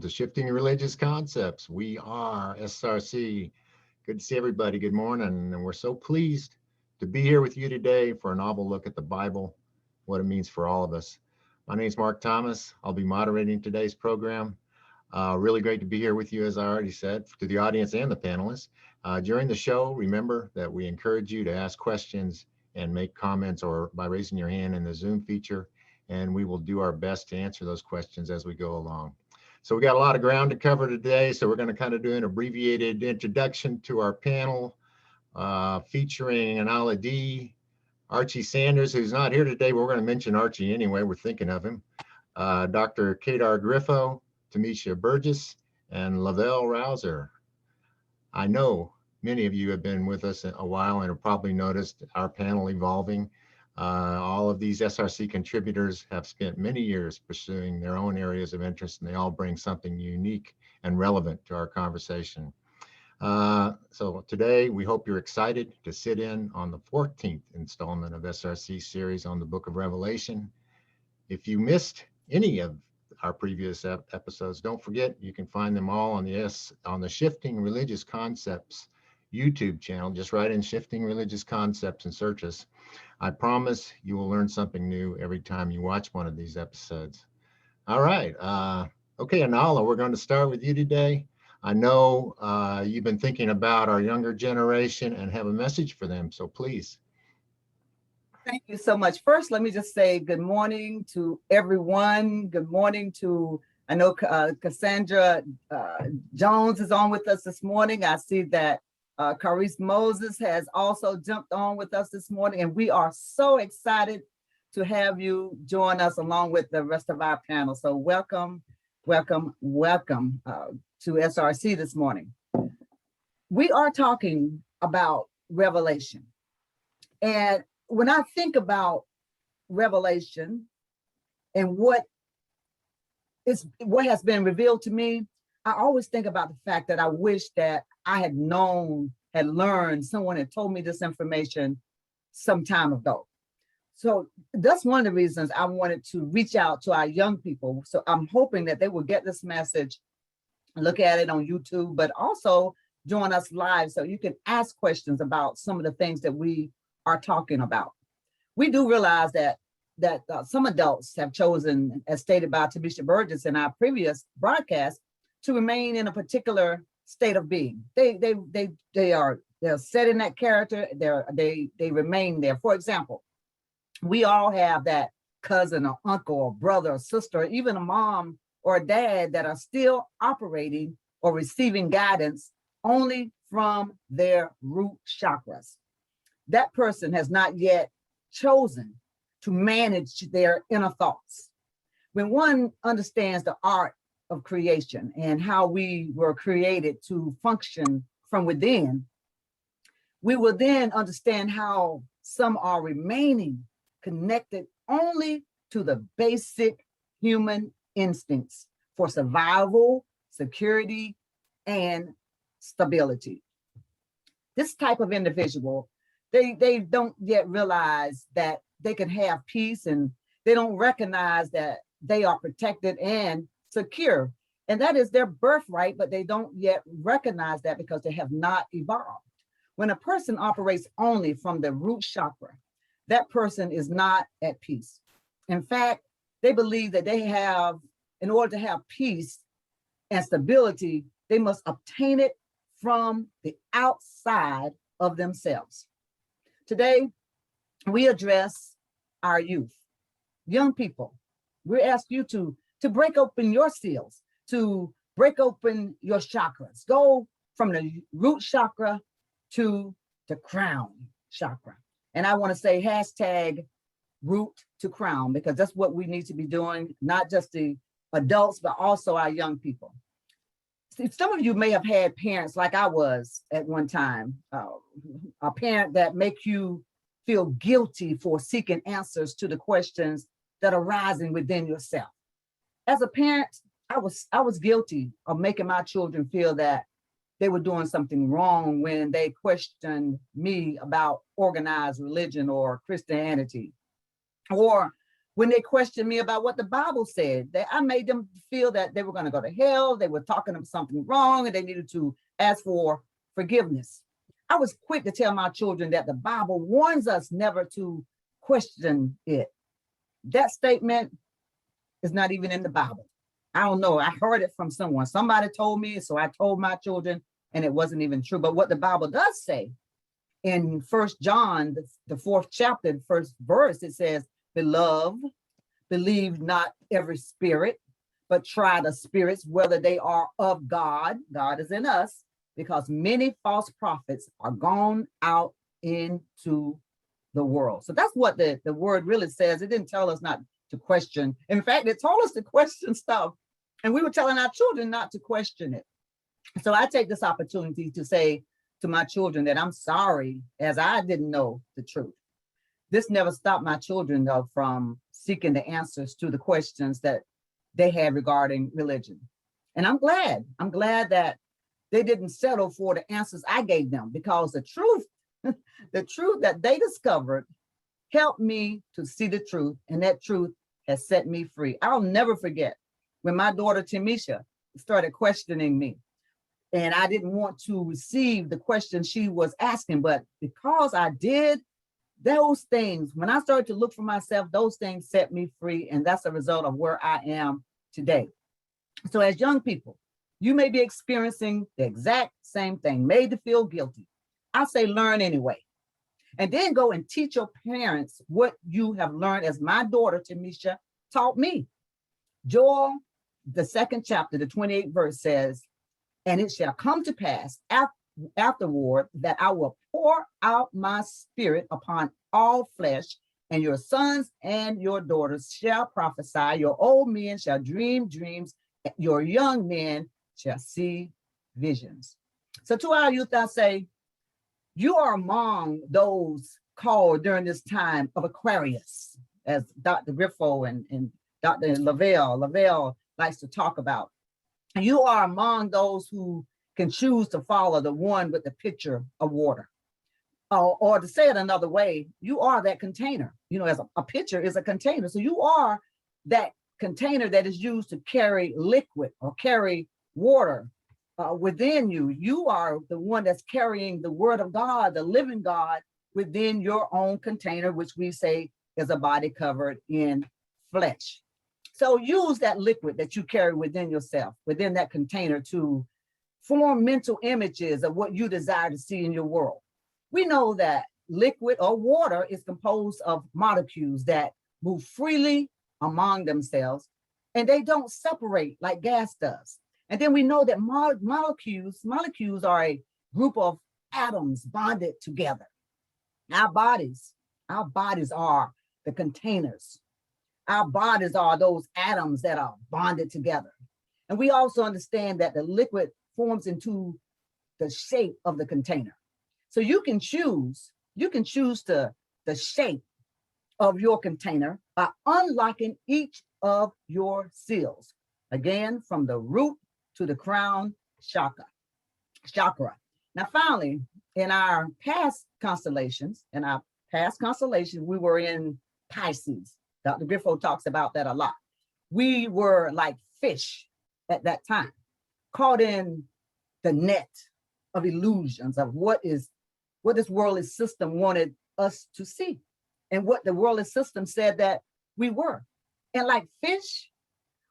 to Shifting Religious Concepts. We are SRC. Good to see everybody. Good morning. And we're so pleased to be here with you today for a novel look at the Bible, what it means for all of us. My name is Mark Thomas. I'll be moderating today's program. Really great to be here with you, as I already said, to the audience and the panelists. During the show, remember that we encourage you to ask questions and make comments or by raising your hand in the Zoom feature, and we will do our best to answer those questions as we go along. So we got a lot of ground to cover today, so we're going to kind of do an abbreviated introduction to our panel, featuring Anala D, Archie Sanders, who's not here today, but we're going to mention Archie anyway, we're thinking of him, Dr. Kedar Griffo, Tamisha Burgess, and Lavelle Rouser. I know many of you have been with us a while and have probably noticed our panel evolving. All of these SRC contributors have spent many years pursuing their own areas of interest, and they all bring something unique and relevant to our conversation. So today, we hope you're excited to sit in on the 14th installment of SRC series on the Book of Revelation. If you missed any of our previous episodes, don't forget you can find them all on the Shifting Religious Concepts YouTube channel. Just write in Shifting Religious Concepts and search us. I promise you will learn something new every time you watch one of these episodes. All right. Okay, Anala, we're going to start with you today. I know you've been thinking about our younger generation and have a message for them, so please. Thank you so much. First, let me just say good morning to everyone. Good morning to, I know Cassandra Jones is on with us this morning. I see that Carice Moses has also jumped on with us this morning, and we are so excited to have you join us along with the rest of our panel. So welcome, welcome, welcome to SRC this morning. We are talking about Revelation. And when I think about Revelation and what has been revealed to me, I always think about the fact that I wish that I had learned, someone had told me this information some time ago. So that's one of the reasons I wanted to reach out to our young people. So I'm hoping that they will get this message, look at it on YouTube, but also join us live so you can ask questions about some of the things that we are talking about. We do realize that some adults have chosen, as stated by Tamisha Burgess in our previous broadcast, to remain in a particular state of being. They're set in that character. They remain there. For example, we all have that cousin or uncle or brother or sister, or even a mom or a dad that are still operating or receiving guidance only from their root chakras. That person has not yet chosen to manage their inner thoughts. When one understands the art of creation and how we were created to function from within, we will then understand how some are remaining connected only to the basic human instincts for survival, security, and stability. This type of individual, they don't yet realize that they can have peace, and they don't recognize that they are protected and secure. And that is their birthright, but they don't yet recognize that because they have not evolved. When a person operates only from the root chakra, that person is not at peace. In fact, they believe that in order to have peace and stability, they must obtain it from the outside of themselves. Today, we address our youth, young people. We ask you to break open your seals, to break open your chakras. Go from the root chakra to the crown chakra. And I want to say hashtag root to crown, because that's what we need to be doing, not just the adults, but also our young people. See, some of you may have had parents like I was at one time, a parent that make you feel guilty for seeking answers to the questions that are rising within yourself. As a parent, I was guilty of making my children feel that they were doing something wrong when they questioned me about organized religion or Christianity, or When they questioned me about what the Bible said, I made them feel that they were going to go to hell, they were talking about something wrong, and they needed to ask for forgiveness. I was quick to tell my children that the Bible warns us never to question it. That statement is not even in the Bible. I don't know. I heard it from someone. Somebody told me, so I told my children, and it wasn't even true. But what the Bible does say in 1 John, the 4th chapter, the first verse, it says, "Beloved, believe not every spirit, but try the spirits whether they are of God." God is in us, because many false prophets are gone out into the world. So that's what the word really says. It didn't tell us not to question. In fact, it told us to question stuff, and we were telling our children not to question it. So I take this opportunity to say to my children that I'm sorry, as I didn't know the truth. This never stopped my children, though, from seeking the answers to the questions that they had regarding religion. And I'm glad that they didn't settle for the answers I gave them, because the truth, the truth that they discovered helped me to see the truth, and that truth has set me free. I'll never forget when my daughter Tamisha started questioning me, and I didn't want to receive the question she was asking, but because I did those things, when I started to look for myself, those things set me free, and that's a result of where I am today. So as young people, you may be experiencing the exact same thing, made to feel guilty. I say learn anyway. And then go and teach your parents what you have learned, as my daughter Tamisha taught me. Joel, the 2nd chapter, the 28th verse says, "And it shall come to pass afterward that I will pour out my spirit upon all flesh, and your sons and your daughters shall prophesy, your old men shall dream dreams, your young men shall see visions." So to our youth, I say, you are among those called during this time of Aquarius, as Dr. Griffo and Dr. Lavelle likes to talk about. And you are among those who can choose to follow the one with the pitcher of water. Or to say it another way, you are that container. You know, as a pitcher is a container. So you are that container that is used to carry liquid or carry water within you. You are the one that's carrying the word of God, the living God, within your own container, which we say is a body covered in flesh. So use that liquid that you carry within yourself, within that container, to form mental images of what you desire to see in your world. We know that liquid or water is composed of molecules that move freely among themselves, and they don't separate like gas does. And then we know that molecules are a group of atoms bonded together. Our bodies are the containers. Our bodies are those atoms that are bonded together. And we also understand that the liquid forms into the shape of the container. So you can choose the shape of your container by unlocking each of your seals. Again, from the root to the crown chakra. Now, finally, in our past constellations, we were in Pisces. Dr. Griffo talks about that a lot. We were like fish at that time, caught in the net of illusions of what this worldly system wanted us to see, and what the worldly system said that we were. And like fish,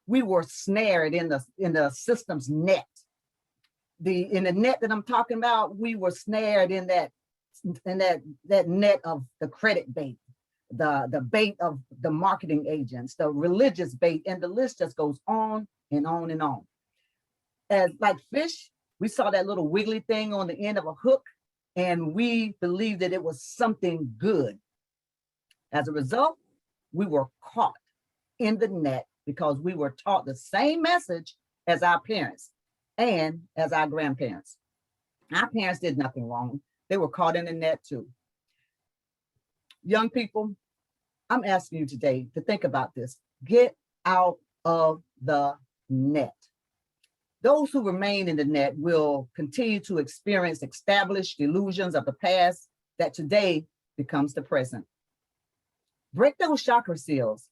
we were snared in the system's net. In the net that I'm talking about, we were snared in that net of the credit bait, the bait of the marketing agents, the religious bait, and the list just goes on and on and on. As like fish, we saw that little wiggly thing on the end of a hook, and we believed that it was something good. As a result, we were caught in the net because we were taught the same message as our parents and as our grandparents. Our parents did nothing wrong. They were caught in the net too. Young people, I'm asking you today to think about this. Get out of the net. Those who remain in the net will continue to experience established illusions of the past that today becomes the present. Break those chakra seals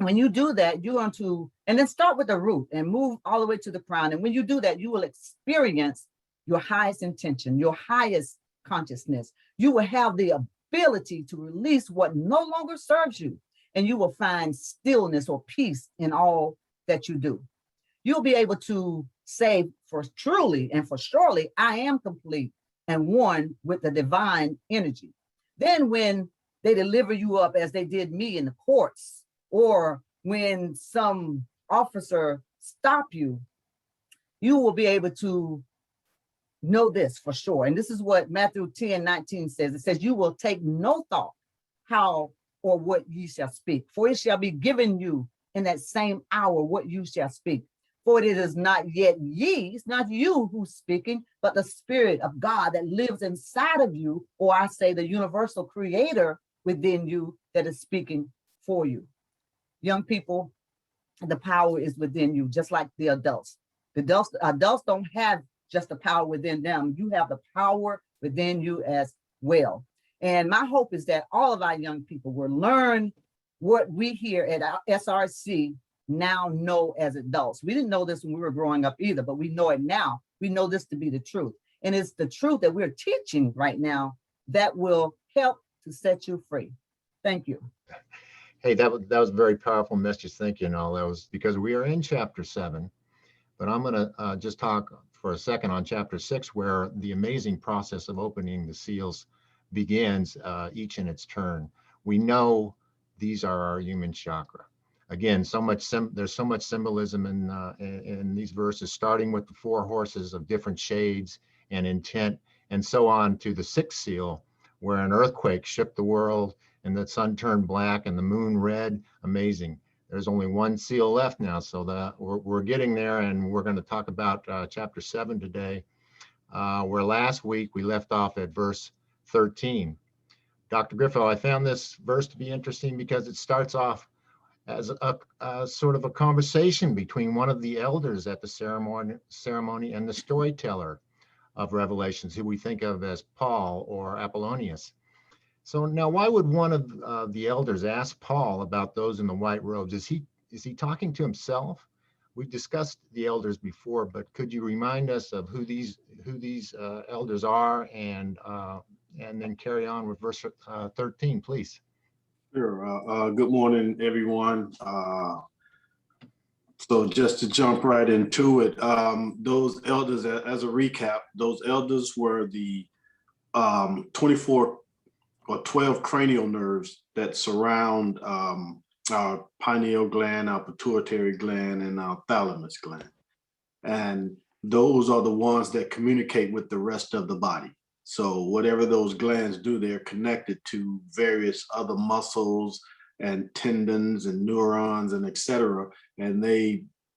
When you do that, you're going to, and then start with the root and move all the way to the crown. And when you do that, you will experience your highest intention, your highest consciousness. You will have the ability to release what no longer serves you. And you will find stillness or peace in all that you do. You'll be able to say for truly and for surely, I am complete and one with the divine energy. Then when they deliver you up as they did me in the courts, or when some officer stop you, you will be able to know this for sure. And this is what Matthew 10:19 says. It says, you will take no thought how or what ye shall speak, for it shall be given you in that same hour what you shall speak. For it is not yet ye, it's not you who's speaking, but the Spirit of God that lives inside of you, or I say the universal creator within you that is speaking for you. Young people, the power is within you, just like the adults. The adults don't have just the power within them. You have the power within you as well. And my hope is that all of our young people will learn what we here at our SRC now know as adults. We didn't know this when we were growing up either, but we know it now. We know this to be the truth. And it's the truth that we're teaching right now that will help to set you free. Thank you. Hey, that was a very powerful message. Thank you, and all that was because we are in chapter 7, but I'm going to just talk for a second on chapter 6, where the amazing process of opening the seals begins, each in its turn. We know these are our human chakra. Again, there's so much symbolism in these verses, starting with the 4 horses of different shades and intent, and so on to the 6th seal, where an earthquake shook the world and the sun turned black and the moon red. Amazing. There's only 1 seal left now, so we're getting there, and we're going to talk about chapter 7 today, where last week we left off at verse 13. Dr. Griffo, I found this verse to be interesting because it starts off as a sort of a conversation between one of the elders at the ceremony and the storyteller of Revelations, who we think of as Paul or Apollonius. So now, why would one of the elders ask Paul about those in the white robes? Is he talking to himself? We've discussed the elders before, but could you remind us of who these elders are, and then carry on with verse 13, please? Sure. Good morning, everyone. So just to jump right into it, those elders, as a recap, those elders were the 24 or 12 cranial nerves that surround our pineal gland, our pituitary gland, and our thalamus gland. And those are the ones that communicate with the rest of the body. So whatever those glands do, they're connected to various other muscles and tendons and neurons and et cetera. And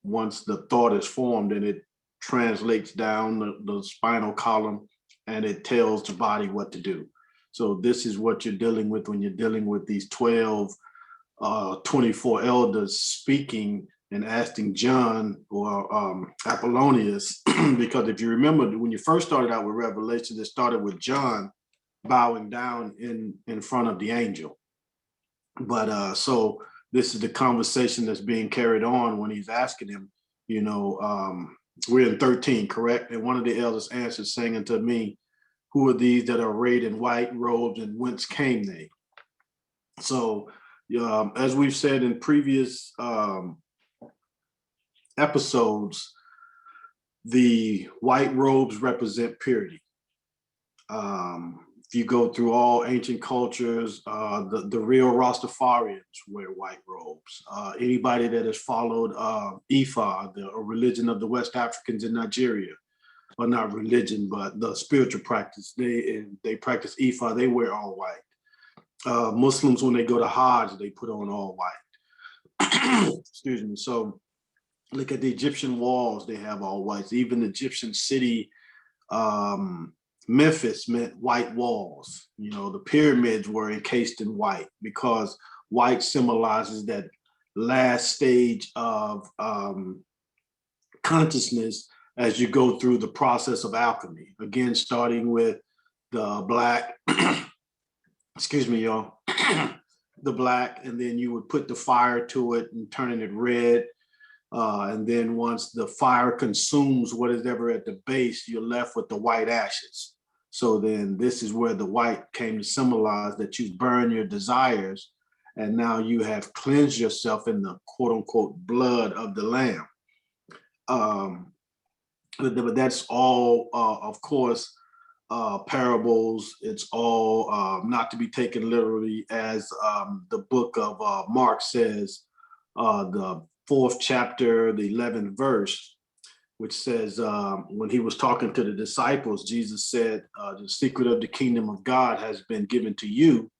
once the thought is formed, and it translates down the spinal column, and it tells the body what to do. So this is what you're dealing with when you're dealing with these 12, 24 elders speaking and asking John or Apollonius, because if you remember, when you first started out with Revelation, it started with John bowing down in front of the angel. But so this is the conversation that's being carried on when he's asking him, we're in 13, correct? And one of the elders answered, saying unto me, who are these that are arrayed in white robes, and whence came they? So as we've said in previous episodes, the white robes represent purity. If you go through all ancient cultures, the real Rastafarians wear white robes. Anybody that has followed Ifa, the religion of the West Africans in Nigeria, or not religion, but the spiritual practice, they practice Ifa, they wear all white. Muslims, when they go to Hajj, they put on all white. Excuse me. So look at the Egyptian walls, they have all whites. Even the Egyptian city, Memphis, meant white walls. The pyramids were encased in white because white symbolizes that last stage of consciousness as you go through the process of alchemy. Again, starting with the black, excuse me, y'all, the black, and then you would put the fire to it and turning it red. And then once the fire consumes what is ever at the base, you're left with the white ashes. So then this is where the white came to symbolize that you burn your desires, and now you have cleansed yourself in the quote unquote blood of the Lamb. But that's all, of course, parables. It's all not to be taken literally, as the book of Mark says, the 4th chapter, the 11th verse, which says, when he was talking to the disciples, Jesus said, the secret of the kingdom of God has been given to you,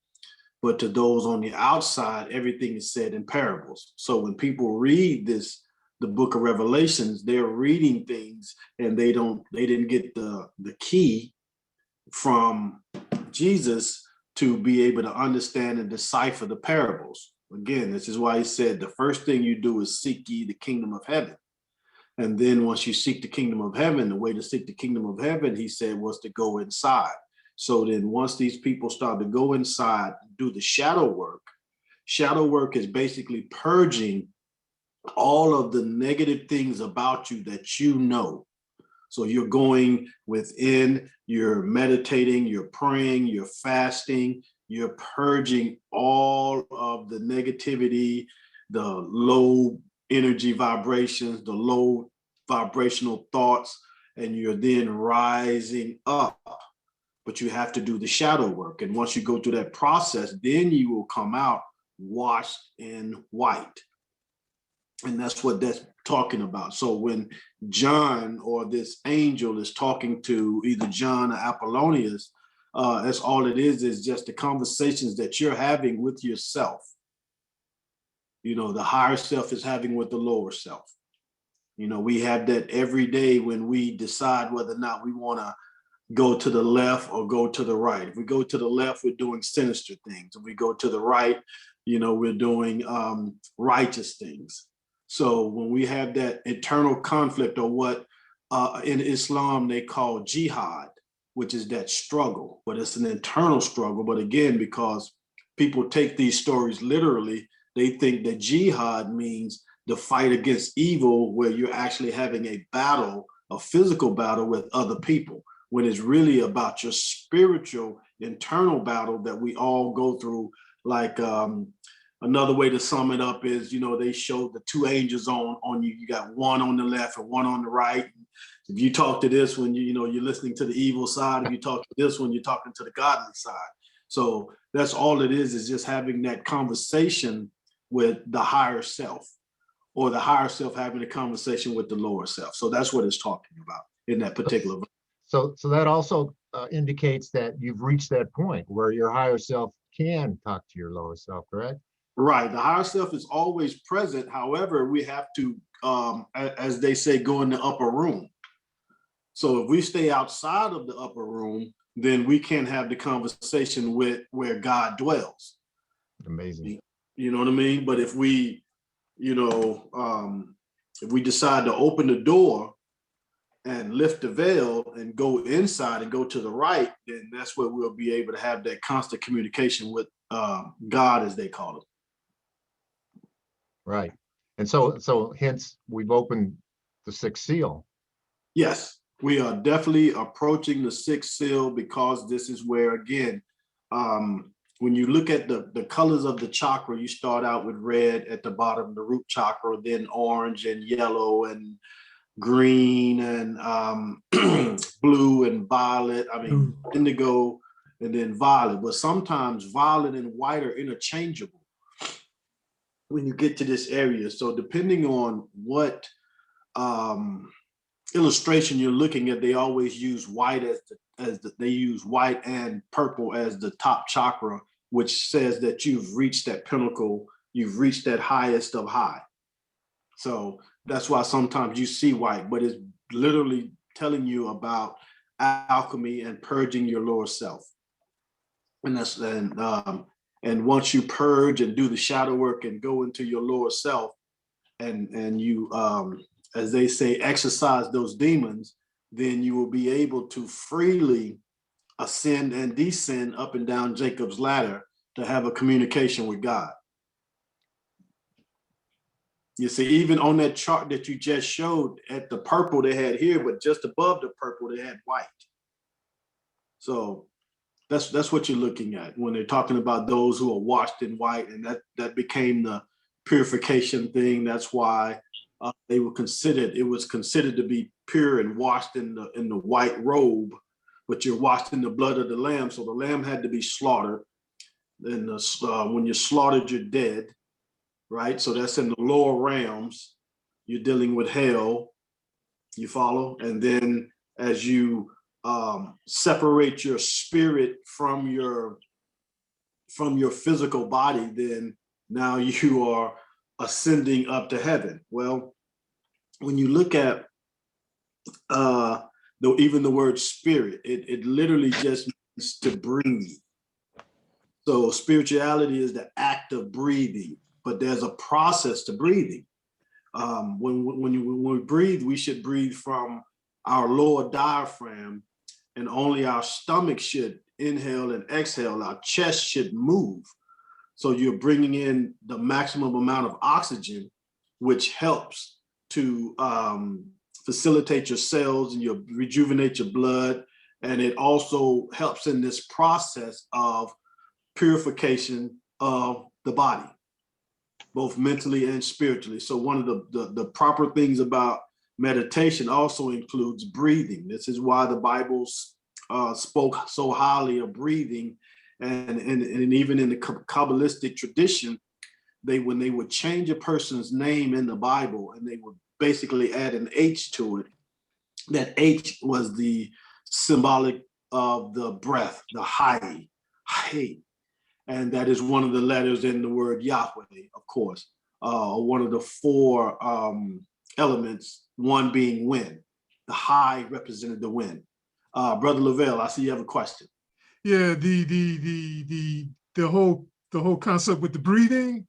but to those on the outside, everything is said in parables. So when people read the book of Revelations, they're reading things and they didn't get the key from Jesus to be able to understand and decipher the parables. Again, this is why he said the first thing you do is seek ye the kingdom of heaven. And then once you seek the kingdom of heaven, the way to seek the kingdom of heaven, he said, was to go inside. So then once these people start to go inside and do the shadow work is basically purging all of the negative things about you that you know. So you're going within, you're meditating, you're praying, you're fasting, you're purging all of the negativity, the low energy vibrations, the low vibrational thoughts, and you're then rising up. But you have to do the shadow work. And once you go through that process, then you will come out washed in white. And that's what that's talking about. So when John or this angel is talking to either John or Apollonius, that's all it is just the conversations that you're having with yourself. You know, the higher self is having with the lower self. You know, we have that every day when we decide whether or not we want to go to the left or go to the right. If we go to the left, we're doing sinister things. If we go to the right, you know, we're doing righteous things. So when we have that internal conflict, or what in Islam they call jihad, which is that struggle, but it's an internal struggle. But again, because people take these stories literally, they think that jihad means the fight against evil, where you're actually having a battle, a physical battle with other people, when it's really about your spiritual internal battle that we all go through. Like another way to sum it up is, you know, they showed the two angels on you. You got one on the left and one on the right. If you talk to this one, you know, you're listening to the evil side. If you talk to this one, you're talking to the godly side. So that's all it is just having that conversation with the higher self, or the higher self having a conversation with the lower self. So that's what it's talking about in that particular. So that also indicates that you've reached that point where your higher self can talk to your lower self, correct? Right. The higher self is always present. However, we have to, as they say, go in the upper room. So if we stay outside of the upper room, then we can't have the conversation with where God dwells. Amazing. You know what I mean? But if we, you know, if we decide to open the door and lift the veil and go inside and go to the right, then that's where we'll be able to have that constant communication with God, as they call it. Right. And so hence we've opened the sixth seal. Yes, we are definitely approaching the sixth seal, because this is where, again, when you look at the colors of the chakra, you start out with red at the bottom, the root chakra, then orange and yellow and green and blue and violet, indigo, and then violet. But sometimes violet and white are interchangeable when you get to this area. So depending on what illustration you're looking at, they always use white they use white and purple as the top chakra, which says that you've reached that pinnacle, you've reached that highest of high. So that's why sometimes you see white, but it's literally telling you about alchemy and purging your lower self. And once you purge and do the shadow work and go into your lower self, and you, as they say, exercise those demons, then you will be able to freely ascend and descend up and down Jacob's ladder to have a communication with God. You see, even on that chart that you just showed, at the purple they had here, but just above the purple they had white. So that's what you're looking at when they're talking about those who are washed in white, and that became the purification thing. That's why it was considered to be pure and washed in the white robe, but you're washed in the blood of the lamb. So the lamb had to be slaughtered. And when you're slaughtered, you're dead, right? So that's in the lower realms. You're dealing with hell. You follow? And then as you separate your spirit from your physical body, then now you are ascending up to heaven. Well, when you look at even the word spirit, it literally just means to breathe. So spirituality is the act of breathing, but there's a process to breathing. When we breathe, we should breathe from our lower diaphragm, and only our stomach should inhale and exhale. Our chest should move. So you're bringing in the maximum amount of oxygen, which helps to facilitate your cells and you rejuvenate your blood. And it also helps in this process of purification of the body, both mentally and spiritually. So one of the proper things about meditation also includes breathing. This is why the Bible spoke so highly of breathing. And even in the Kabbalistic tradition, when they would change a person's name in the Bible and they would basically add an H to it, that H was the symbolic of the breath, the Hay. And that is one of the letters in the word Yahweh, of course, one of the four elements, one being wind. The Hay represented the wind. Brother Lavelle, I see you have a question. Yeah, the whole concept with the breathing,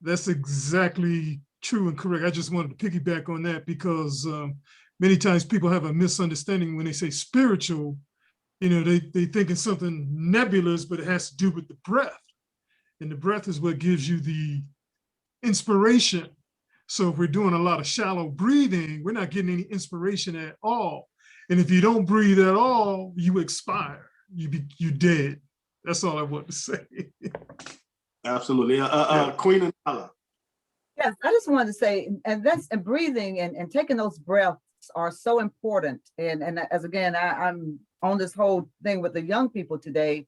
that's exactly true and correct. I just wanted to piggyback on that because many times people have a misunderstanding when they say spiritual. You know, they think it's something nebulous, but it has to do with the breath. And the breath is what gives you the inspiration. So if we're doing a lot of shallow breathing, we're not getting any inspiration at all. And if you don't breathe at all, you expire. You dead. That's all I want to say. Absolutely. Queen Anala. Yes, I just wanted to say, and breathing and taking those breaths are so important. And as again, I'm on this whole thing with the young people today.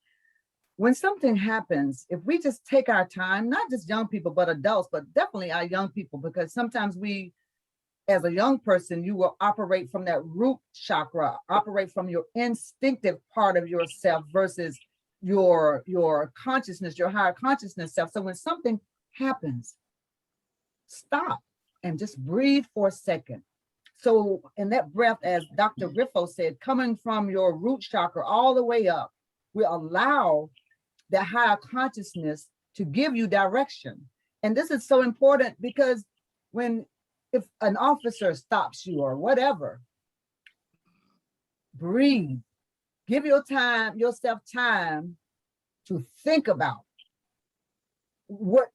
When something happens, if we just take our time, not just young people, but adults, but definitely our young people, because sometimes we, as a young person, you will operate from that root chakra, operate from your instinctive part of yourself versus your consciousness, your higher consciousness self. So when something happens, stop and just breathe for a second. So in that breath, as Dr. Griffo said, coming from your root chakra all the way up, we allow that higher consciousness to give you direction. And this is so important because if an officer stops you or whatever, breathe, give yourself time to think about what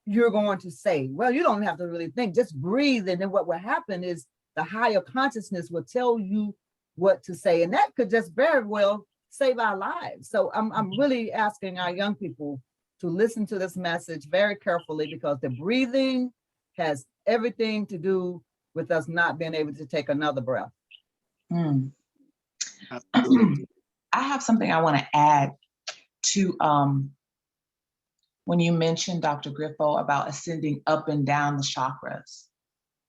you're going to say. Well, you don't have to really think, just breathe. And then what will happen is the higher consciousness will tell you what to say. And that could just very well save our lives. So I'm really asking our young people to listen to this message very carefully, because the breathing has everything to do with us not being able to take another breath. I have something I want to add to when you mentioned, Dr. Griffo, about ascending up and down the chakras,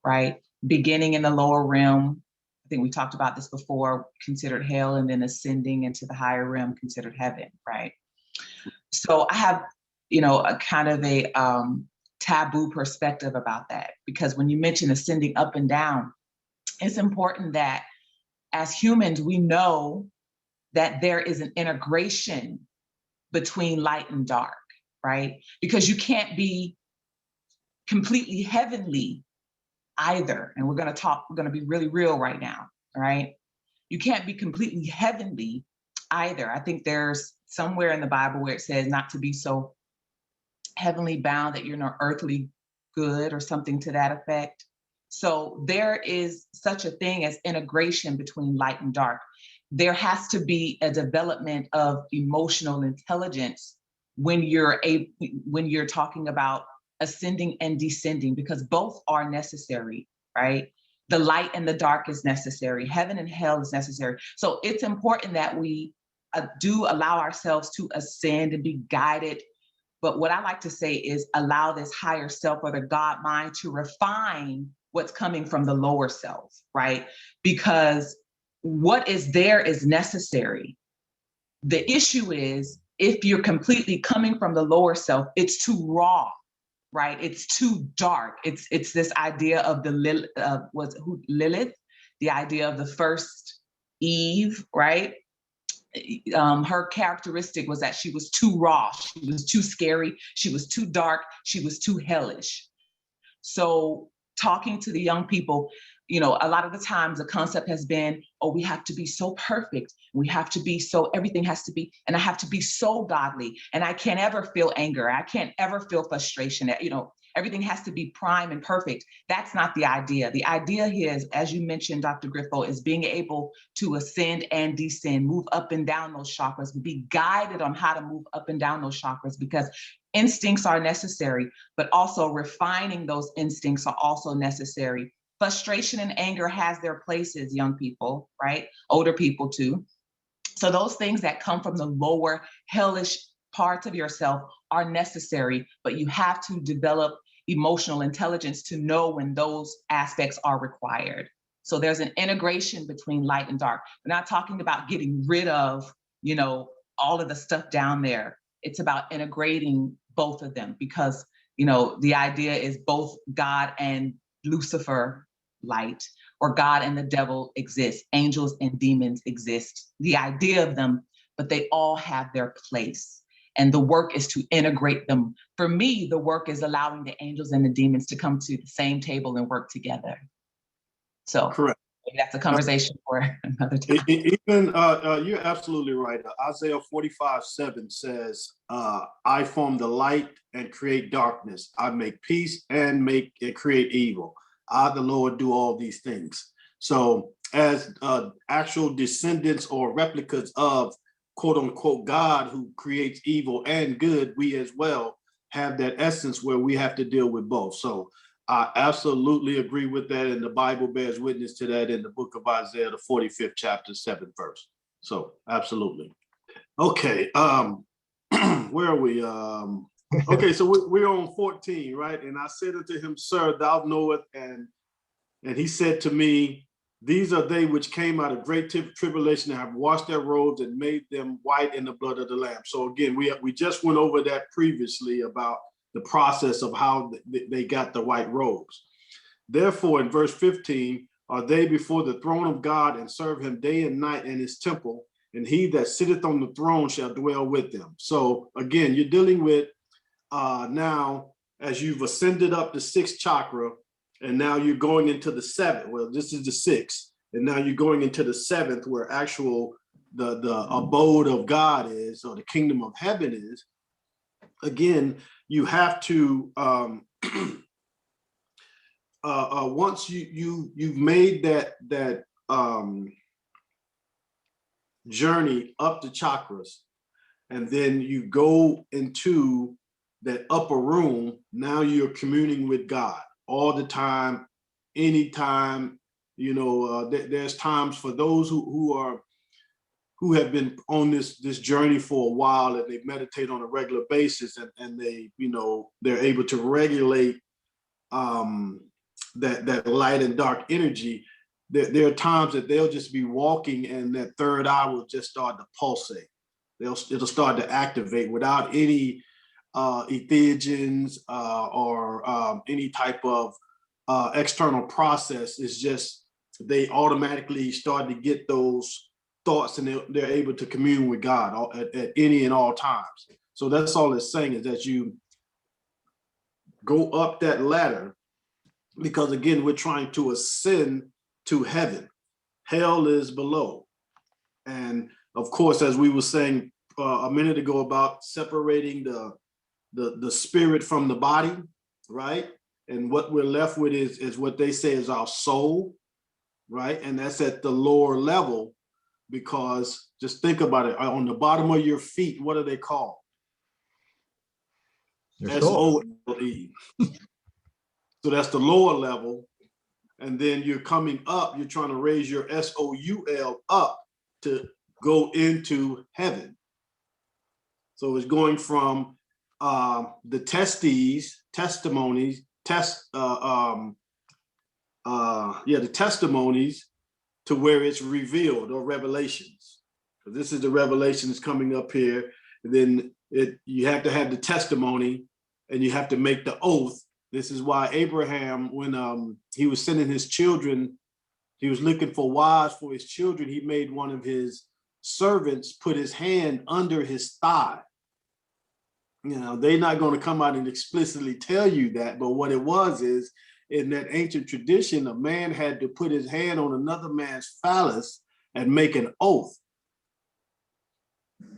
right? Beginning in the lower realm, I think we talked about this before, considered hell, and then ascending into the higher realm, considered heaven, right? So I have, a kind of a taboo perspective about that, because when you mention ascending up and down, it's important that as humans, we know that there is an integration between light and dark, right? Because you can't be completely heavenly either. And we're going to be really real right now, right? You can't be completely heavenly either. I think there's somewhere in the Bible where it says not to be so heavenly bound that you're no earthly good or something to that effect. So there is such a thing as integration between light and dark. There has to be a development of emotional intelligence when you're talking about ascending and descending, because both are necessary, right? The light and the dark is necessary. Heaven and hell is necessary. So it's important that we do allow ourselves to ascend and be guided. But what I like to say is allow this higher self or the God mind to refine what's coming from the lower self, right? Because what is there is necessary. The issue is if you're completely coming from the lower self, it's too raw, right? It's too dark. It's this idea of the Lilith, the idea of the first Eve, right? Her characteristic was that she was too raw, she was too scary, she was too dark, she was too hellish. So talking to the young people, a lot of the times the concept has been, oh, we have to be so perfect. We have to be so, everything has to be, and I have to be so godly. And I can't ever feel anger. I can't ever feel frustration. Everything has to be prime and perfect. That's not the idea. The idea here is, as you mentioned, Dr. Griffo, is being able to ascend and descend, move up and down those chakras, be guided on how to move up and down those chakras, because instincts are necessary, but also refining those instincts are also necessary. Frustration and anger has their places, young people, right? Older people too. So those things that come from the lower hellish parts of yourself are necessary, but you have to develop emotional intelligence to know when those aspects are required. So there's an integration between light and dark. We're not talking about getting rid of, all of the stuff down there. It's about integrating both of them, because, the idea is both God and Lucifer, light, or God and the devil exist. Angels and demons exist. The idea of them, but they all have their place. And the work is to integrate them. For me, the work is allowing the angels and the demons to come to the same table and work together. So Correct. maybe that's a conversation for another time. Even you're absolutely right. Isaiah 45:7 says, I form the light and create darkness. I make peace and create evil. I, the Lord, do all these things. So as actual descendants or replicas of quote unquote God, who creates evil and good, we as well have that essence where we have to deal with both. So I absolutely agree with that. And the Bible bears witness to that in the book of Isaiah, the 45th chapter, 7th verse. So absolutely. Okay. Where are we? Okay, so we're on 14, right? And I said unto him, Sir, thou knowest, and he said to me, these are they which came out of great tribulation and have washed their robes and made them white in the blood of the Lamb. So again, we just went over that previously about the process of how they got the white robes. Therefore, in verse 15, are they before the throne of God and serve him day and night in his temple, and he that sitteth on the throne shall dwell with them. So again, you're dealing with now, as you've ascended up the sixth chakra, and now you're going into the seventh. Well, this is the sixth, and now you're going into the seventh, where the abode of God is, or the kingdom of heaven is. Again, you have to once you've made that journey up the chakras, and then you go into that upper room. Now you're communing with God all the time, anytime. There's times for those who have been on this journey for a while, and they meditate on a regular basis, and they're able to regulate that light and dark energy. There are times that they'll just be walking, and that third eye will just start to pulsate. It'll start to activate without any etheogens or any type of external process. It's just they automatically start to get those thoughts, and they're able to commune with God at any and all times. So that's all it's saying, is that you go up that ladder, because again, we're trying to ascend to heaven. Hell is below. And of course, as we were saying a minute ago about separating the spirit from the body, right? And what we're left with is what they say is our soul, right? And that's at the lower level, because just think about it. On the bottom of your feet, what are they called? Your soul. S-O-L-E. So that's the lower level. And then you're coming up, you're trying to raise your S-O-U-L up to go into heaven. So it's going from the testimonies to where it's revealed, or revelations. So this is the revelation that's coming up here. And then you have to have the testimony, and you have to make the oath. This is why Abraham, when he was sending his children, he was looking for wives for his children. He made one of his servants put his hand under his thigh. You know, they're not going to come out and explicitly tell you that, but what it was is, in that ancient tradition, a man had to put his hand on another man's phallus and make an oath.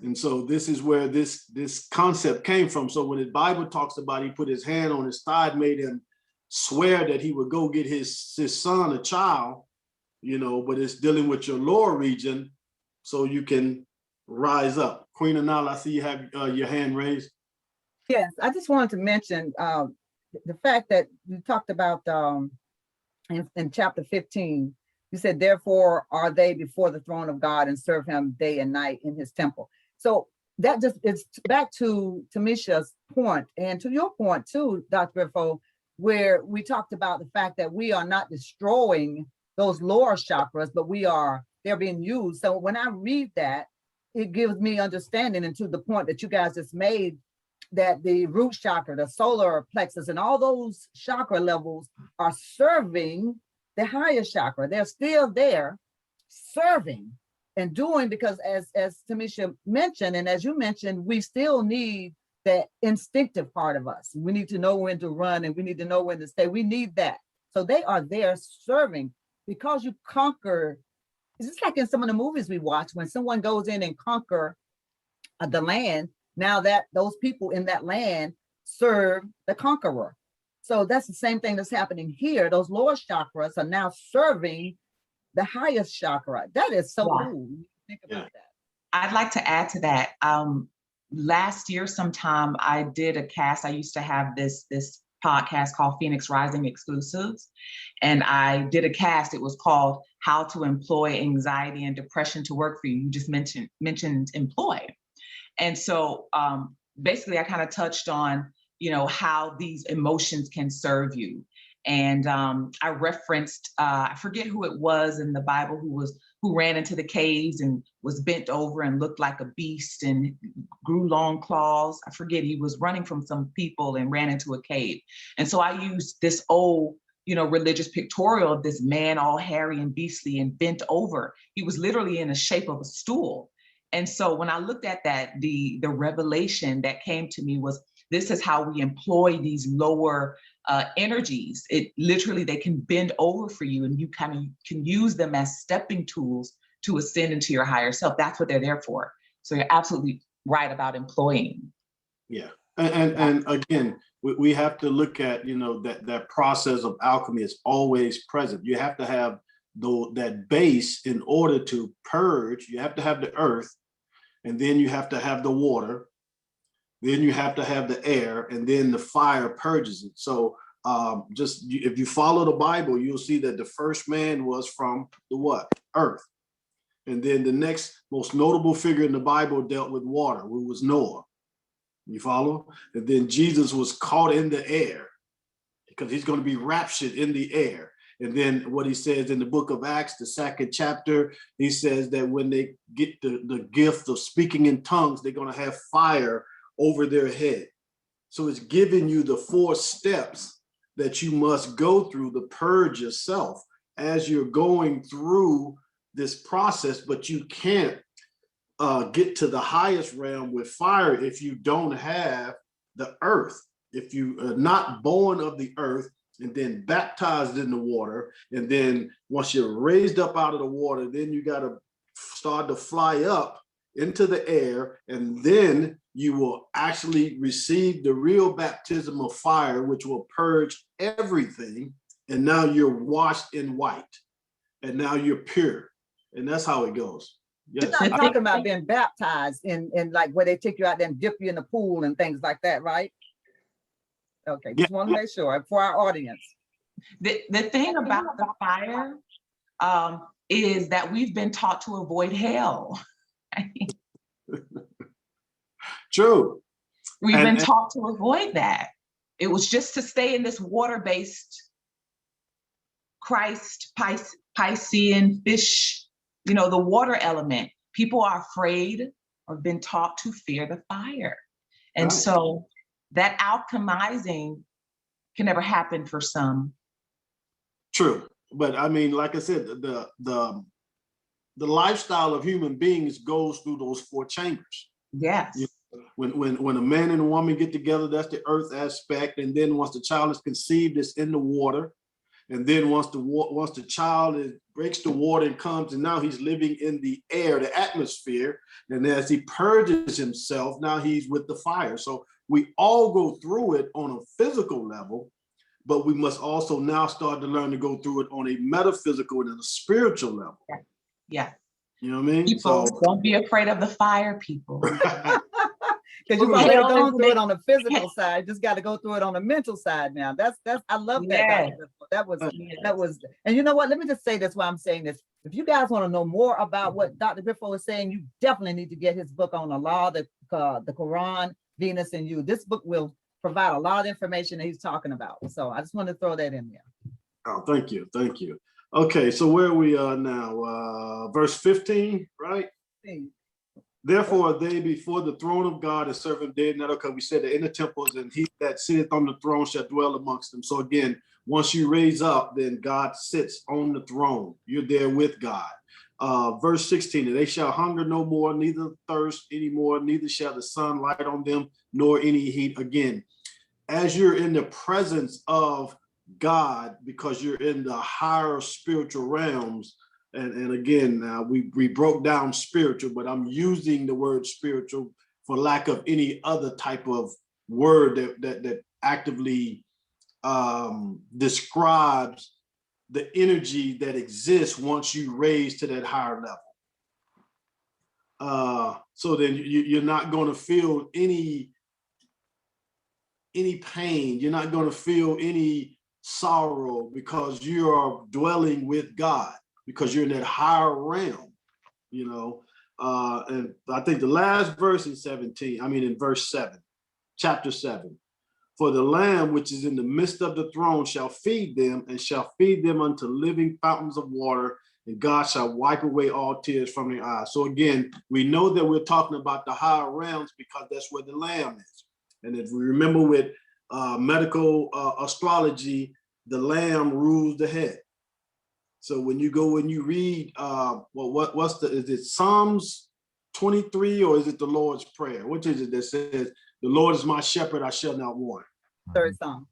And so this is where this concept came from. So when the Bible talks about he put his hand on his thigh, made him swear that he would go get his son a child, you know, but it's dealing with your lower region so you can rise up. Queen Anal, I see you have your hand raised. Yes, I just wanted to mention the fact that you talked about in chapter 15, you said, therefore are they before the throne of God and serve him day and night in his temple. So that just is back to Tamisha's point, and to your point too, Dr. Griffo, where we talked about the fact that we are not destroying those lower chakras, but they're being used. So when I read that, it gives me understanding, and to the point that you guys just made, that the root chakra, the solar plexus, and all those chakra levels are serving the higher chakra. They're still there serving and doing, because as Tamisha mentioned, and as you mentioned, we still need that instinctive part of us. We need to know when to run, and we need to know when to stay. We need that. So they are there serving, because you conquer. It's just like in some of the movies we watch, when someone goes in and conquer the land, now that those people in that land serve the conqueror. So that's the same thing that's happening here. Those lower chakras are now serving the highest chakra. That is so cool. Think about that. I'd like to add to that. Last year sometime I did a cast. I used to have this podcast called Phoenix Rising Exclusives, and I did a cast. It was called How to Employ Anxiety and Depression to Work for You. You just mentioned employ. And so basically I kind of touched on, you know, how these emotions can serve you. And I referenced, I forget who it was in the Bible who ran into the caves and was bent over and looked like a beast and grew long claws. I forget, he was running from some people and ran into a cave. And so I used this old, you know, religious pictorial of this man all hairy and beastly and bent over. He was literally in the shape of a stool. And so when I looked at that, the revelation that came to me was, this is how we employ these lower energies. It literally, they can bend over for you, and you kind of can use them as stepping tools to ascend into your higher self. That's what they're there for. So you're absolutely right about employing. Yeah, and again, we have to look at, you know, that process of alchemy is always present. You have to have that base in order to purge. You have to have the earth, and then you have to have the water. Then you have to have the air, and then the fire purges it. So if you follow the Bible, you'll see that the first man was from the what? Earth. And then the next most notable figure in the Bible dealt with water, who was Noah. You follow? And then Jesus was caught in the air, because he's going to be raptured in the air. And then what he says in the book of Acts, the 2nd chapter, he says that when they get the gift of speaking in tongues, they're going to have fire over their head. So it's giving you the 4 steps that you must go through to purge yourself as you're going through this process. But you can't get to the highest realm with fire if you don't have the earth. If you are not born of the earth and then baptized in the water, and then once you're raised up out of the water, then you got to start to fly up into the air, and then you will actually receive the real baptism of fire, which will purge everything. And now you're washed in white, and now you're pure. And that's how it goes. You're Yes. not talking about being baptized in like where they take you out there and dip you in the pool and things like that, right? Okay, just want to make sure for our audience. The thing about the fire is that we've been taught to avoid hell. True. We've been taught to avoid that. It was just to stay in this water-based Christ, Piscean fish, you know, the water element. People are afraid or been taught to fear the fire. And Right. so that alchemizing can never happen for some. True. But I mean, like I said, the lifestyle of human beings goes through those four chambers. Yes. When a man and a woman get together, that's the earth aspect. And then once the child is conceived, it's in the water. And then once the child breaks the water and comes, and now he's living in the air, the atmosphere. And as he purges himself, now he's with the fire. So we all go through it on a physical level, but we must also now start to learn to go through it on a metaphysical and a spiritual level. Yeah. You know what I mean? People, So don't be afraid of the fire, people. Because you've already gone through it on the physical side, just got to go through it on the mental side now. That's I love that. Yes. That was, and you know what? Let me just say this while I'm saying this. If you guys want to know more about what Dr. Griffo is saying, you definitely need to get his book on the law, the Quran, Venus and You. This book will provide a lot of information that he's talking about. So I just want to throw that in there. oh, thank you. Thank you. Okay, so where we are now, verse 15, right? Therefore are they before the throne of God and serve him day and night. Okay, we said that in the temples, and he that sitteth on the throne shall dwell amongst them. So again, once you raise up, then God sits on the throne. You're there with God. Verse 16, and they shall hunger no more, neither thirst anymore, neither shall the sun light on them, nor any heat. Again, as you're in the presence of God, because you're in the higher spiritual realms, and again, we broke down spiritual, but I'm using the word spiritual for lack of any other type of word that actively describes the energy that exists once you raise to that higher level. So then you're not going to feel any pain. You're not going to feel any sorrow because you are dwelling with God, because you're in that higher realm, you know. And I think the last verse in in verse 7, chapter 7, for the Lamb which is in the midst of the throne shall feed them, and shall feed them unto living fountains of water, and God shall wipe away all tears from their eyes. So again, we know that we're talking about the higher realms because that's where the Lamb is. And if we remember with medical astrology, the Lamb rules the head. So when you go and you read, is it Psalms 23 or is it the Lord's Prayer? Which is it that says, the Lord is my shepherd, I shall not want? Third Psalm.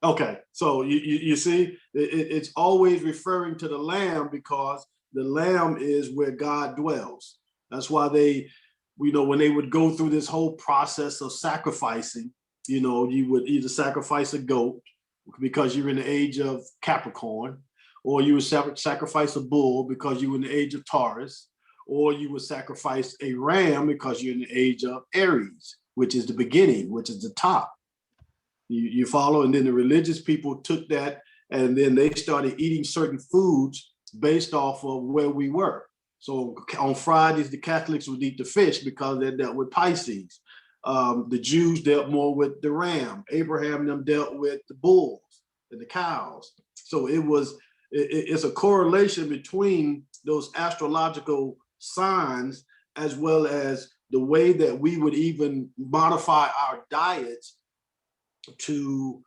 Okay, so you see, it's always referring to the Lamb because the Lamb is where God dwells. That's why when they would go through this whole process of sacrificing, you would either sacrifice a goat because you're in the age of Capricorn, or you would sacrifice a bull because you were in the age of Taurus, or you would sacrifice a ram because you're in the age of Aries, which is the beginning, which is the top. You follow? And then the religious people took that and then they started eating certain foods based off of where we were. So on Fridays, the Catholics would eat the fish because they dealt with Pisces. The Jews dealt more with the ram. Abraham and them dealt with the bulls and the cows. So it's a correlation between those astrological signs as well as the way that we would even modify our diets to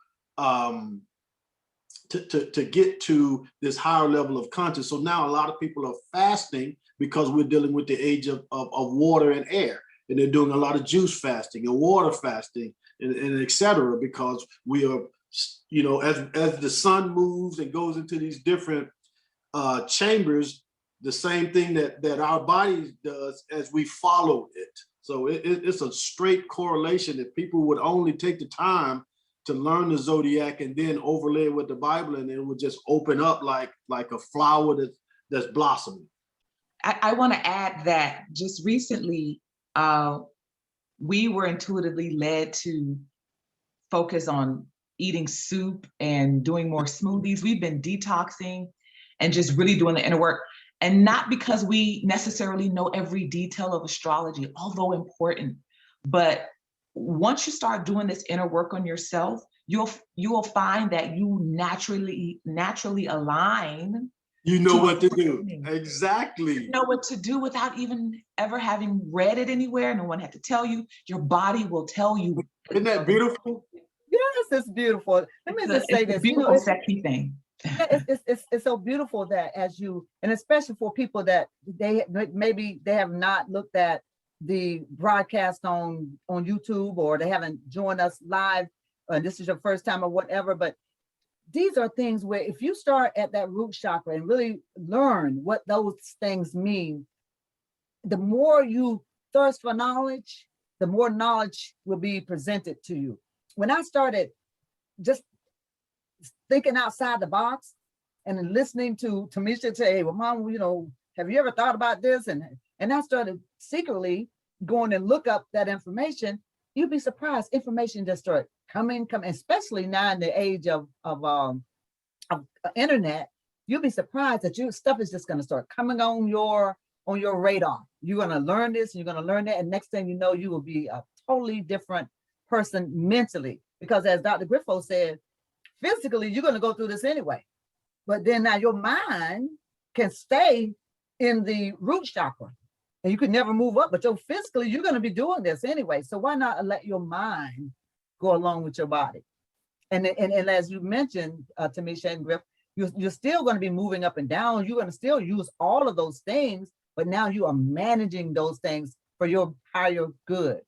get to this higher level of consciousness. So now a lot of people are fasting because we're dealing with the age of water and air, and they're doing a lot of juice fasting and water fasting and et cetera, because we are, as the sun moves and goes into these different chambers, the same thing that our body does as we follow it. So it's a straight correlation. If people would only take the time to learn the zodiac and then overlay it with the Bible, and it would just open up like a flower that's blossoming. I want to add that just recently, we were intuitively led to focus on eating soup and doing more smoothies. We've been detoxing and just really doing the inner work. And not because we necessarily know every detail of astrology, although important, but once you start doing this inner work on yourself, you'll find that you naturally align. You know what to do. Exactly. You know what to do without even ever having read it anywhere. No one had to tell you. Your body will tell you. Isn't that beautiful? Yes, it's beautiful. Let me just say this. Beautiful, sexy thing. It's so beautiful that as you, and especially for people that maybe they have not looked at the broadcast on YouTube, or they haven't joined us live, and this is your first time or whatever, but these are things where if you start at that root chakra and really learn what those things mean, the more you thirst for knowledge, the more knowledge will be presented to you. When I started just thinking outside the box and then listening to Tamisha say, hey, well, Mom, have you ever thought about this? And I started secretly going and look up that information. You'd be surprised. Information just started coming, especially now in the age of internet. You'll be surprised that stuff is just going to start coming on your radar. You're going to learn this, and you're going to learn that, and next thing you know, you will be a totally different person mentally. Because as Dr. Griffo said, physically, you're going to go through this anyway. But then now your mind can stay in the root chakra and you could never move up, but physically, you're going to be doing this anyway. So why not let your mind go along with your body? And as you mentioned, Tamisha and Griff, you're still going to be moving up and down. You're going to still use all of those things, but now you are managing those things for your higher good.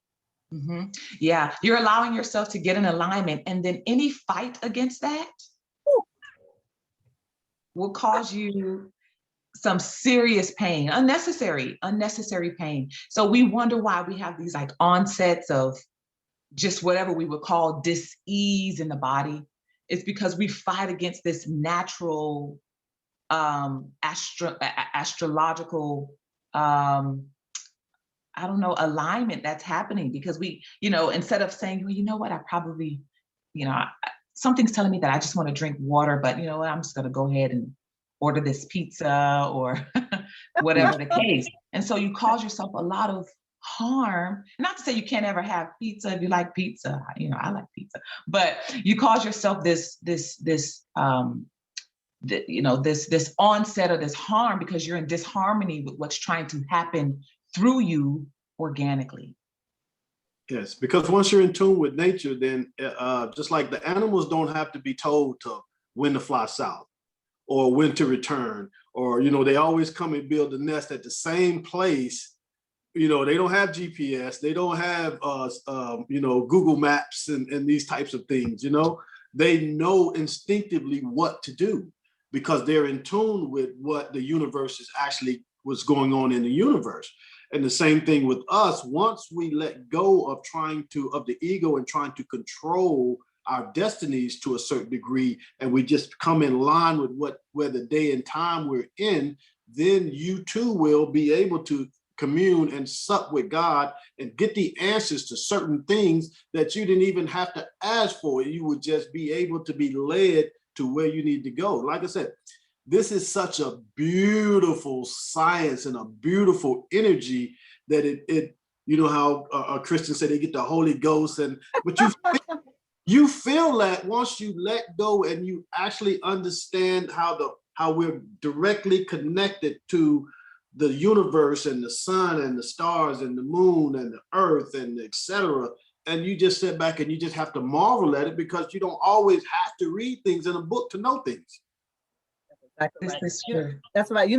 Mm-hmm. Yeah, you're allowing yourself to get in alignment, and then any fight against that will cause you some serious pain, unnecessary pain. So we wonder why we have these like onsets of just whatever we would call dis-ease in the body. It's because we fight against this natural astrological alignment that's happening, because we, instead of saying, well, you know what, I probably, something's telling me that I just want to drink water, but you know what, I'm just going to go ahead and order this pizza or whatever the case. And so you cause yourself a lot of harm. Not to say you can't ever have pizza if you like pizza. I like pizza, but you cause yourself this onset of this harm because you're in disharmony with what's trying to happen through you organically. Yes, because once you're in tune with nature, then just like the animals don't have to be told to when to fly south or when to return, or, they always come and build a nest at the same place. They don't have GPS. They don't have, Google Maps and these types of things, They know instinctively what to do because they're in tune with what the universe is actually what's going on in the universe. And the same thing with us. Once we let go of the ego and trying to control our destinies to a certain degree, and we just come in line with where the day and time we're in, then you too will be able to commune and sup with God and get the answers to certain things that you didn't even have to ask for. You would just be able to be led to where you need to go. Like I said, this is such a beautiful science and a beautiful energy that it how Christians say they get the Holy Ghost, but you feel that once you let go and you actually understand how we're directly connected to the universe and the sun and the stars and the moon and the earth and etc. And you just sit back and you just have to marvel at it because you don't always have to read things in a book to know things. Exactly right. That's right.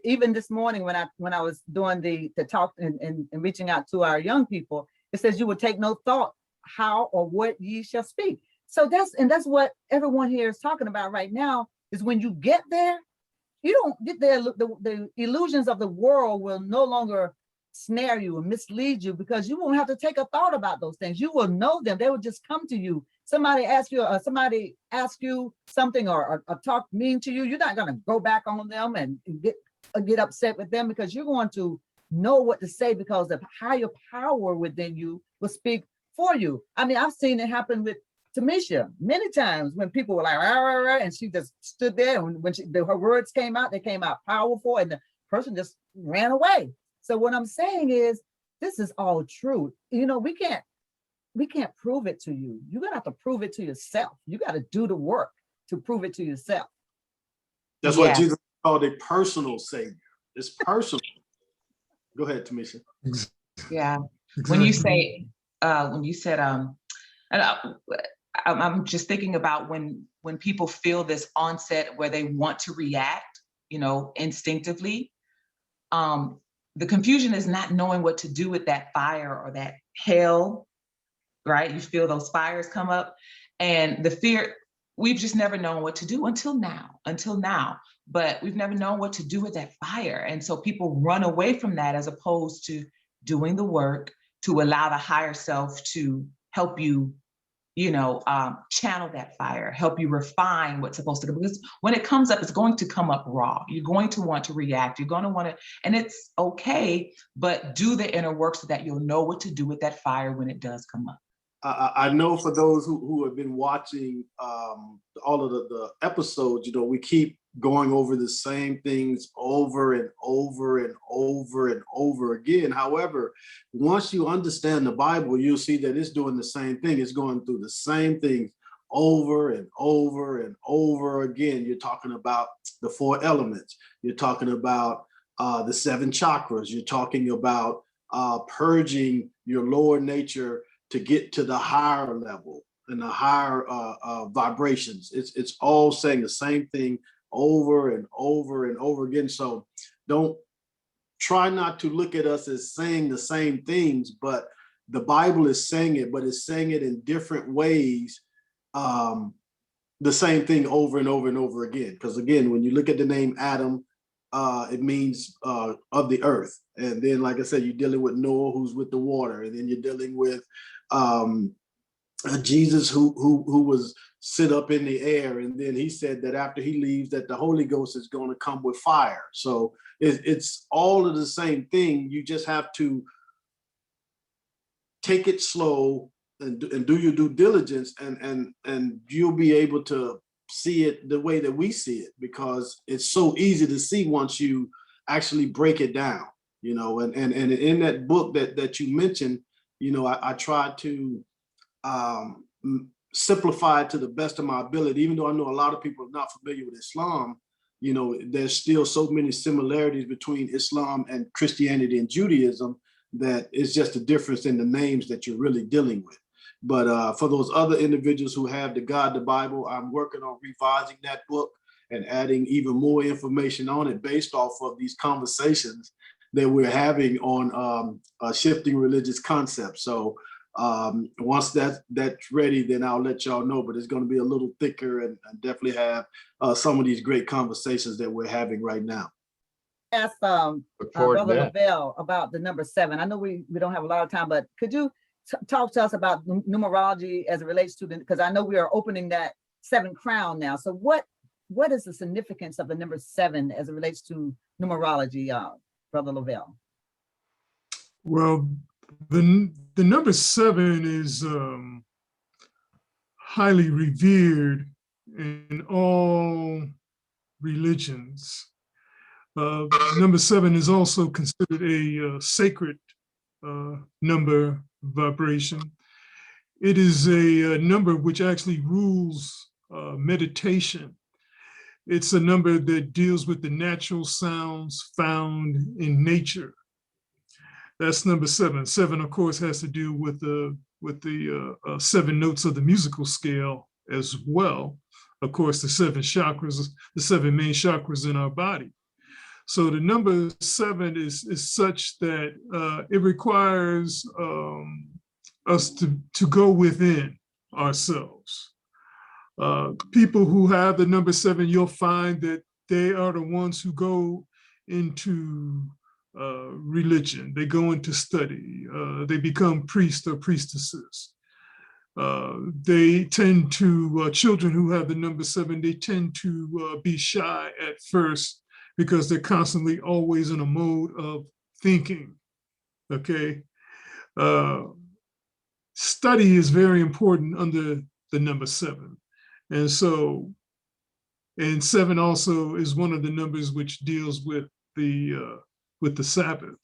Even this morning when I was doing the talk and reaching out to our young people, it says you would take no thought how or what ye shall speak. So that's what everyone here is talking about right now, is when you get there, you don't get the illusions of the world will no longer snare you and mislead you, because you won't have to take a thought about those things. You will know them. They will just come to you. Somebody ask you something or talk mean to you. You're not going to go back on them and get upset with them, because you're going to know what to say, because the higher power within you will speak for you. I mean, I've seen it happen with Tamisha many times when people were like, rah, rah, rah, and she just stood there, and when her words came out, they came out powerful, and the person just ran away. So what I'm saying is, this is all true. You know, we can't prove it to you. You're gonna have to prove it to yourself. You got to do the work to prove it to yourself. That's why Jesus called a personal savior. It's personal. Go ahead, Tamisha. Yeah. Exactly. When you said, and I'm just thinking about when people feel this onset where they want to react, you know, instinctively. The confusion is not knowing what to do with that fire or that hell, right? You feel those fires come up, and the fear, we've just never known what to do until now. But we've never known what to do with that fire. And so people run away from that, as opposed to doing the work to allow the higher self to help you, channel that fire, help you refine what's supposed to go. Because when it comes up, it's going to come up raw. You're going to want to react. You're going to want to, and it's okay, but do the inner work so that you'll know what to do with that fire when it does come up. I know for those who have been watching all of the episodes, you know, we keep going over the same things over and over and over and over again. However, once you understand the Bible, you'll see that it's doing the same thing. It's going through the same things over and over and over again. You're talking about the 4 elements. You're talking about the 7 chakras. You're talking about purging your lower nature to get to the higher level and the higher vibrations. It's all saying the same thing over and over and over again. So don't try not to look at us as saying the same things, but the Bible is saying it, but it's saying it in different ways, the same thing over and over and over again. Because again, when you look at the name Adam, it means of the earth. And then, like I said, you're dealing with Noah, who's with the water. And then you're dealing with Jesus, who was sit up in the air. And then he said that after he leaves, that the Holy Ghost is going to come with fire. So it's all of the same thing. You just have to take it slow and do your due diligence, and you'll be able to see it the way that we see it, because it's so easy to see once you actually break it down, you know. And in that book that you mentioned, you know, I tried to simplify it to the best of my ability, even though I know a lot of people are not familiar with Islam. You know, there's still so many similarities between Islam and Christianity and Judaism that it's just a difference in the names that you're really dealing with. But for those other individuals who have the God, the Bible, I'm working on revising that book and adding even more information on it based off of these conversations that we're having on shifting religious concepts. So once that's ready, then I'll let y'all know, but it's going to be a little thicker and definitely have some of these great conversations that we're having right now. Ask Brother Lavelle about the number 7. I know we don't have a lot of time, but could you talk to us about numerology as it relates to because I know we are opening that 7th crown now. So what is the significance of the number 7 as it relates to numerology, Brother Lavelle? Well, the number 7 is highly revered in all religions. Number 7 is also considered a sacred number vibration. It is a number which actually rules meditation. It's a number that deals with the natural sounds found in nature. That's number 7. 7, of course, has to do with the 7 notes of the musical scale as well. Of course, the 7 chakras, the 7 main chakras in our body. So the number 7 is such that it requires us to go within ourselves. People who have the number 7, you'll find that they are the ones who go into religion. They go into study. They become priests or priestesses. They tend to, children who have the number 7, they tend to be shy at first because they're constantly always in a mode of thinking, okay? Study is very important under the number 7. And so, and 7 also is one of the numbers which deals with the Sabbath.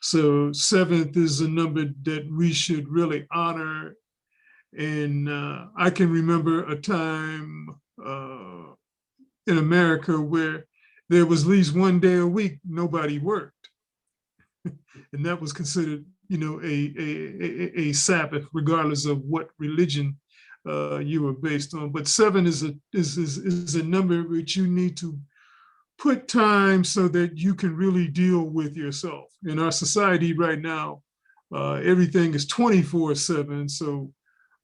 So 7th is a number that we should really honor. And I can remember a time in America where there was at least one day a week nobody worked, and that was considered, you know, a Sabbath, regardless of what religion you were based on. But 7 is a number which you need to put time so that you can really deal with yourself. In our society right now, everything is 24/7. So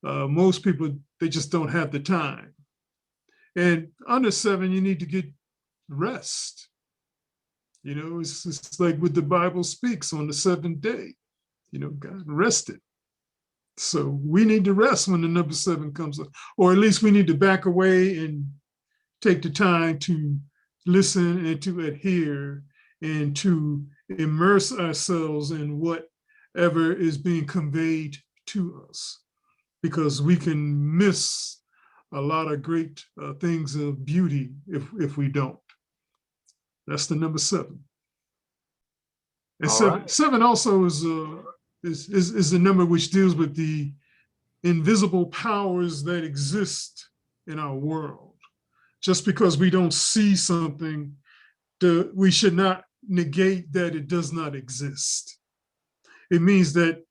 most people, they just don't have the time. And under 7, you need to get rest. You know, it's like what the Bible speaks on the 7th day. You know, God rested. So we need to rest when the number 7 comes up, or at least we need to back away and take the time to listen and to adhere and to immerse ourselves in whatever is being conveyed to us, because we can miss a lot of great things of beauty if we don't. That's the number 7. And seven also is the number which deals with the invisible powers that exist in our world. Just because we don't see something, we should not negate that it does not exist. It means that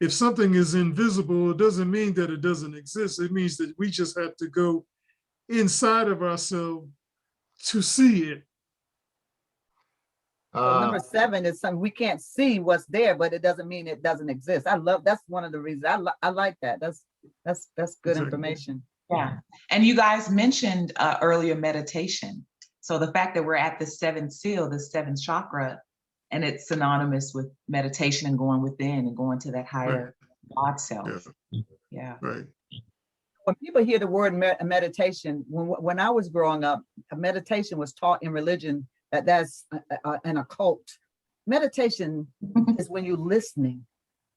if something is invisible, it doesn't mean that it doesn't exist. It means that we just have to go inside of ourselves to see it. So number 7 is something we can't see what's there, but it doesn't mean it doesn't exist. That's one of the reasons I like that. That's good information. Yeah. And you guys mentioned earlier meditation. So the fact that we're at the 7th seal, the 7th chakra, and it's synonymous with meditation and going within and going to that higher God self. Yeah. Right. When people hear the word meditation, when I was growing up, meditation was taught in religion that's an occult. Meditation is when you're listening.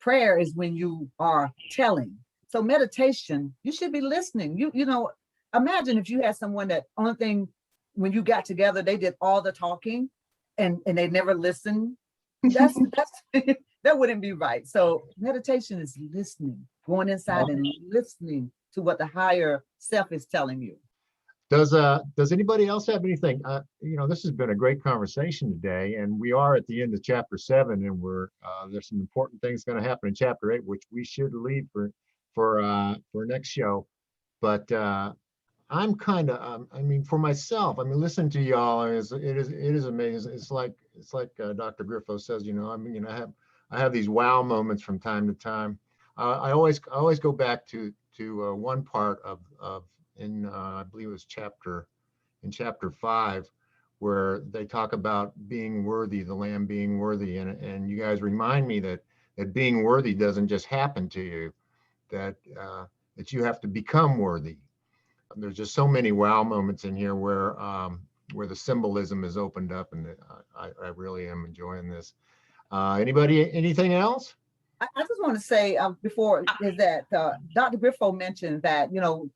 Prayer is when you are telling. So meditation, you should be listening. You know, imagine if you had someone that only thing when you got together, they did all the talking and they never listened. That's that wouldn't be right. So meditation is listening, going inside and listening to what the higher self is telling you. Does anybody else have anything? You know, this has been a great conversation today, and we are at the end of chapter 7, and there's some important things going to happen in chapter 8, which we should leave for next show. But I'm kind of, I mean, for myself, I mean, listening to y'all it is amazing. It's like Dr. Griffo says, you know, I mean, I have these wow moments from time to time. I always go back to one part of I believe it was chapter 5, where they talk about being worthy, the Lamb being worthy, and you guys remind me that being worthy doesn't just happen to you, that you have to become worthy. There's just so many wow moments in here where the symbolism is opened up, and I really am enjoying this. Anybody, anything else? I just want to say before is that Dr. Griffo mentioned that, you know,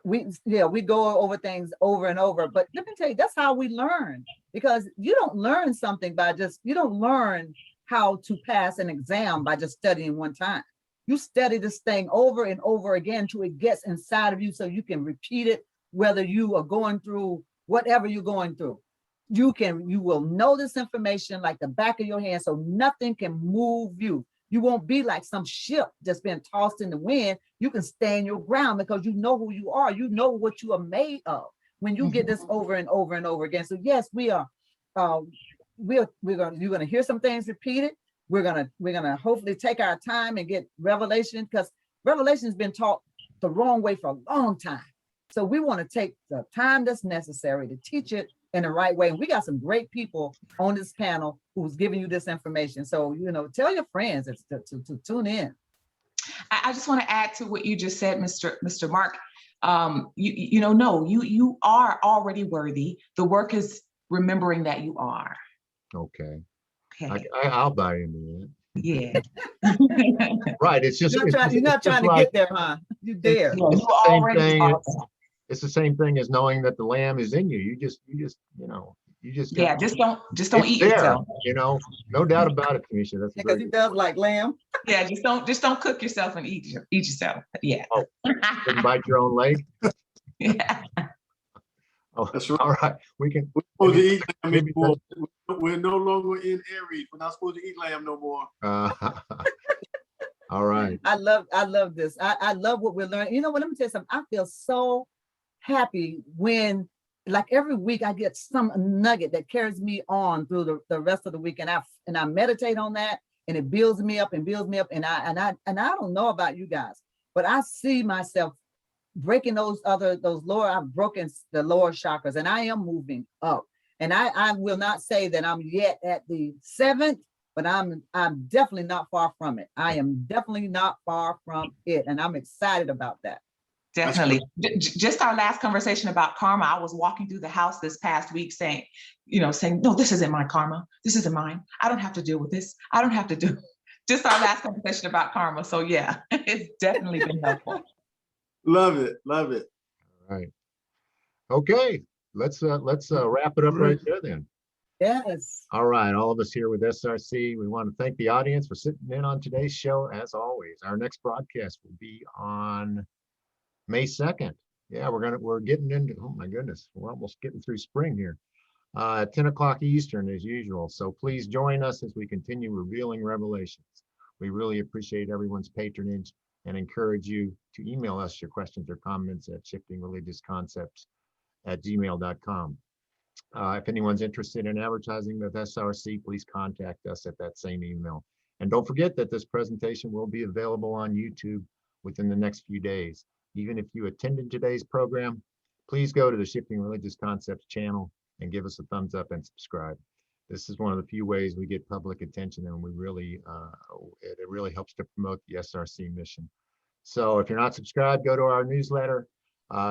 we go over things over and over, but let me tell you, that's how we learn, because you don't learn something you don't learn how to pass an exam by just studying one time. You study this thing over and over again till it gets inside of you so you can repeat it, whether you are going through whatever you're going through. You will know this information like the back of your hand, so nothing can move you. You won't be like some ship that's been tossed in the wind. You can stand your ground because you know who you are. You know what you are made of when you get this over and over and over again. So yes, you're gonna hear some things repeated. We're gonna hopefully take our time and get revelation, because revelation has been taught the wrong way for a long time. So we want to take the time that's necessary to teach it in the right way. And we got some great people on this panel who's giving you this information. So, tell your friends to tune in. I just want to add to what you just said, Mr. Mark. You are already worthy. The work is remembering that you are. Okay. Okay. I'll buy into that. Yeah. Right. It's just you're not trying to get there, huh? You dare. Yeah, It's you the same already thing. are. It's the same thing as knowing that the lamb is in you. You just Yeah, just don't it's eat there, yourself. no doubt about it, Tanisha. That's a Because great. he does like lamb. Yeah, just don't cook yourself and eat yourself. Yeah. Oh, couldn't bite your own leg. Yeah. Oh, That's right. all right. We can. We're supposed to eat lamb maybe anymore. We're no longer in Aries. We're not supposed to eat lamb no more. All right. I love this. I love what we're learning. You know what? Let me tell you something. I feel so happy when, like, every week I get some nugget that carries me on through the rest of the week, and I meditate on that, and it builds me up and builds me up. And I don't know about you guys, but I see myself breaking those lower. I've broken the lower chakras, and I am moving up. And I will not say that I'm yet at the 7th, but I'm definitely not far from it. I am definitely not far from it, and I'm excited about that. Definitely. Just our last conversation about karma. I was walking through the house this past week saying, no, this isn't my karma. This isn't mine. I don't have to deal with this. I don't have to do. Just our last conversation about karma. So yeah, it's definitely been helpful. Love it. Love it. All right. Okay. Let's wrap it up right there then. Yes. All right, all of us here with SRC, we want to thank the audience for sitting in on today's show. As always, our next broadcast will be on May 2nd. Yeah, we're getting into, oh my goodness, we're almost getting through spring here. At 10 o'clock Eastern as usual. So please join us as we continue revealing revelations. We really appreciate everyone's patronage and encourage you to email us your questions or comments at shiftingreligiousconcepts@gmail.com. If anyone's interested in advertising with SRC, please contact us at that same email. And don't forget that this presentation will be available on YouTube within the next few days. Even if you attended today's program, please go to the Shifting Religious Concepts channel and give us a thumbs up and subscribe. This is one of the few ways we get public attention, and it really helps to promote the SRC mission. So if you're not subscribed, go to our newsletter.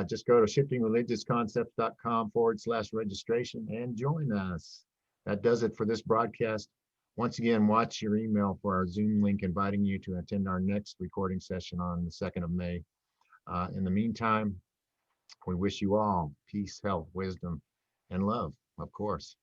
Just go to shiftingreligiousconcepts.com/registration and join us. That does it for this broadcast. Once again, watch your email for our Zoom link inviting you to attend our next recording session on the 2nd of May. In the meantime, we wish you all peace, health, wisdom, and love, of course.